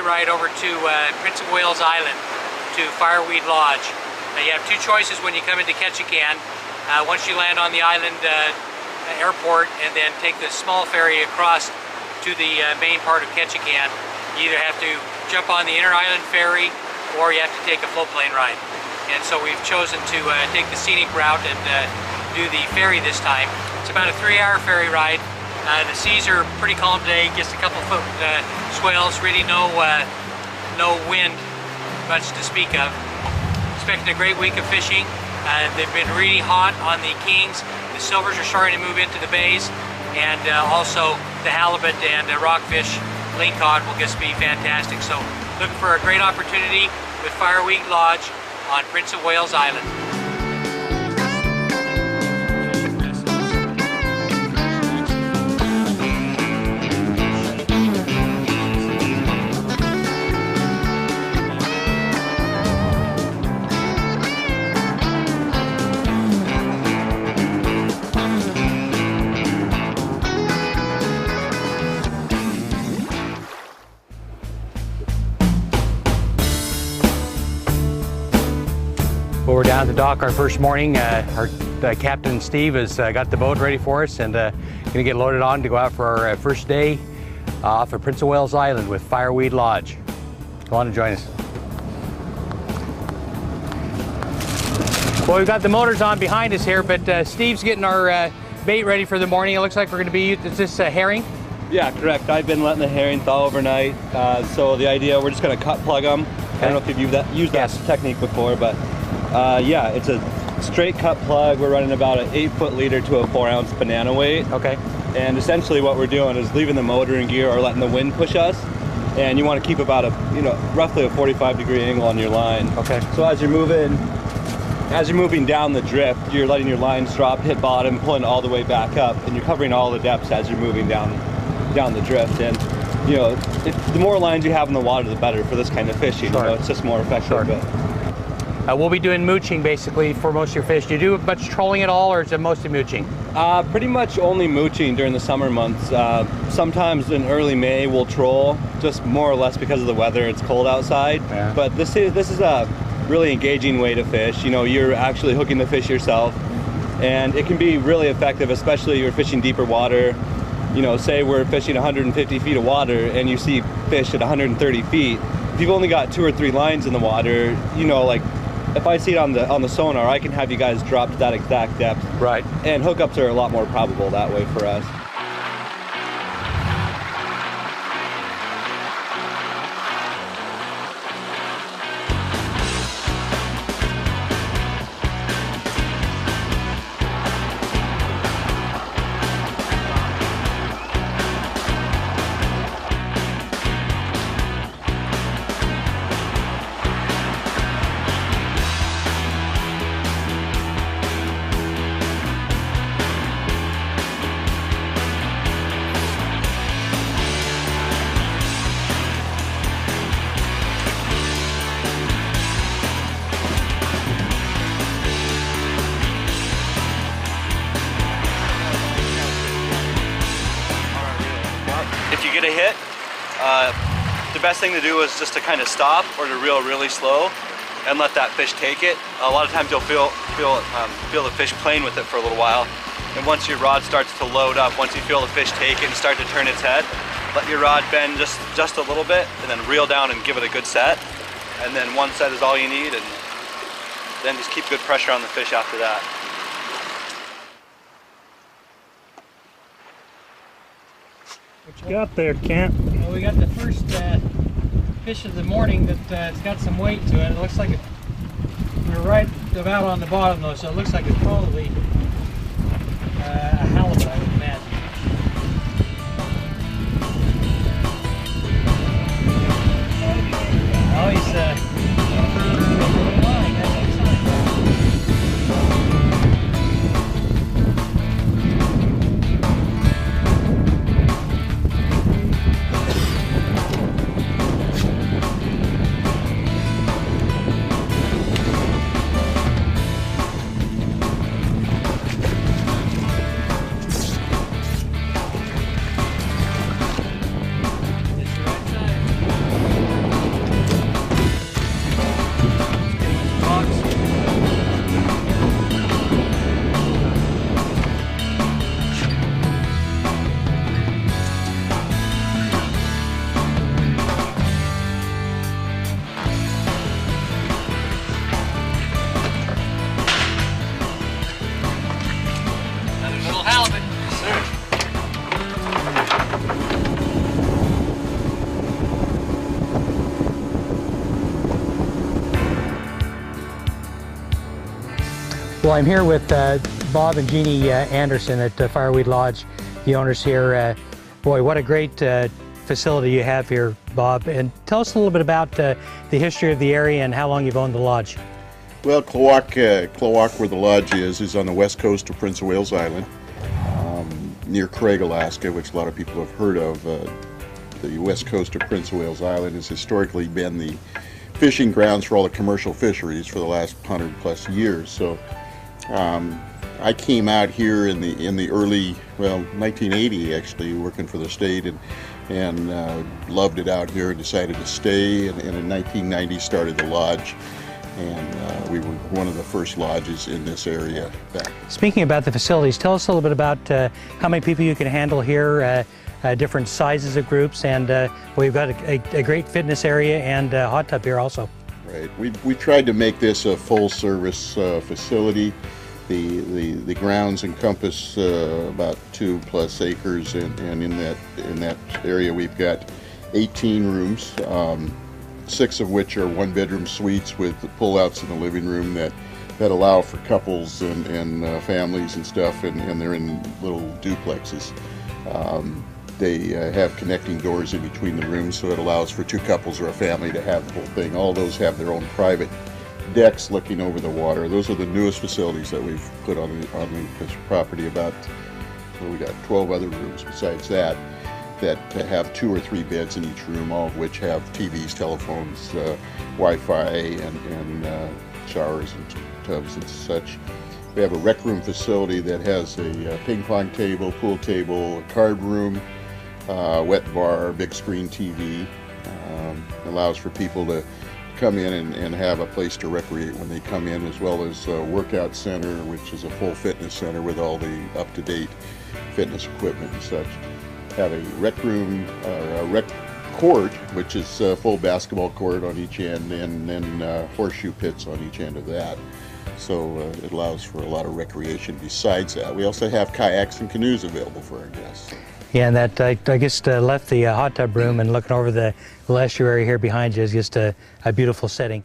Ride over to Prince of Wales Island to Fireweed Lodge. You have two choices when you come into Ketchikan. Once you land on the island airport and then take the small ferry across to the main part of Ketchikan, you either have to jump on the inner island ferry or you have to take a floatplane ride. And so we've chosen to take the scenic route and do the ferry this time. It's about a 3-hour ferry ride. The seas are pretty calm today, just a couple foot swells, really no wind much to speak of. Expecting a great week of fishing. They've been really hot on the kings. The silvers are starting to move into the bays, and also the halibut and rockfish, lingcod will just be fantastic. So looking for a great opportunity with Fireweed Lodge on Prince of Wales Island. Well, we're down at the dock our first morning. Our Captain Steve has got the boat ready for us and going to get loaded on to go out for our first day off of Prince of Wales Island with Fireweed Lodge. Go on and join us. Well, we've got the motors on behind us here, but Steve's getting our bait ready for the morning. It looks like we're going to be, is this herring? Yeah, correct. I've been letting the herring thaw overnight. So the idea, we're just going to cut plug them. Okay. I don't know if you've used that technique before, but yeah, it's a straight cut plug. We're running about an 8-foot leader to a 4-ounce banana weight. Okay. And essentially what we're doing is leaving the motor in gear or letting the wind push us. And you want to keep about a, roughly a 45-degree angle on your line. Okay. So as you're moving down the drift, you're letting your lines drop, hit bottom, pulling all the way back up, and you're covering all the depths as you're moving down the drift. And the more lines you have in the water, the better for this kind of fishing. Sure. It's just more effective. Sure. But we'll be doing mooching basically for most of your fish. Do you do much trolling at all, or is it mostly mooching? Pretty much only mooching during the summer months. Sometimes in early May we'll troll, just more or less because of the weather. It's cold outside. Yeah. But this is a really engaging way to fish. You're actually hooking the fish yourself, and it can be really effective, especially if you're fishing deeper water. Say we're fishing 150 feet of water and you see fish at 130 feet. If you've only got 2 or 3 lines in the water, like if I see it on the sonar, I can have you guys drop to that exact depth. Right. And hookups are a lot more probable that way for us. If you get a hit, the best thing to do is just to kind of stop or to reel really slow and let that fish take it. A lot of times you'll feel the fish playing with it for a little while, and once your rod starts to load up, once you feel the fish take it and start to turn its head, let your rod bend just a little bit, and then reel down and give it a good set. And then one set is all you need, and then just keep good pressure on the fish after that. What you got there, Kent? Well, we got the first fish of the morning that it's got some weight to it. It looks like we're right about on the bottom though, so it looks like it's probably a halibut, I would imagine. Oh, he's line. That's exciting. Well, I'm here with Bob and Jeannie Anderson at Fireweed Lodge, the owners here. Boy, what a great facility you have here, Bob. And tell us a little bit about the history of the area and how long you've owned the lodge. Well, Klawock, where the lodge is on the west coast of Prince of Wales Island, near Craig, Alaska, which a lot of people have heard of. The west coast of Prince of Wales Island has historically been the fishing grounds for all the commercial fisheries for the last 100+ years. So I came out here in the early, 1980 actually, working for the state, and loved it out here and decided to stay, and in 1990 started the lodge, and we were one of the first lodges in this area. Speaking about the facilities, tell us a little bit about how many people you can handle here, different sizes of groups, and we've got a great fitness area and hot tub here also. Right. We tried to make this a full-service facility. The grounds encompass about 2+ acres, and in that area we've got 18 rooms, 6 of which are 1-bedroom suites with the pull-outs in the living room that allow for couples and families and stuff, and they're in little duplexes. They have connecting doors in between the rooms, so it allows for 2 couples or a family to have the whole thing. All those have their own private decks looking over the water. Those are the newest facilities that we've put on this property. We got 12 other rooms besides that have 2 or 3 beds in each room, all of which have TVs, telephones, Wi-Fi, and showers and tubs and such. We have a rec room facility that has a ping pong table, pool table, a card room, wet bar, big screen TV. Allows for people to come in and have a place to recreate when they come in, as well as a workout center, which is a full fitness center with all the up-to-date fitness equipment and such. Have a rec room, a rec court, which is a full basketball court on each end, and then horseshoe pits on each end of that. So it allows for a lot of recreation besides that. We also have kayaks and canoes available for our guests. Yeah, and that I just left the hot tub room, and looking over the estuary here behind you is just a beautiful setting.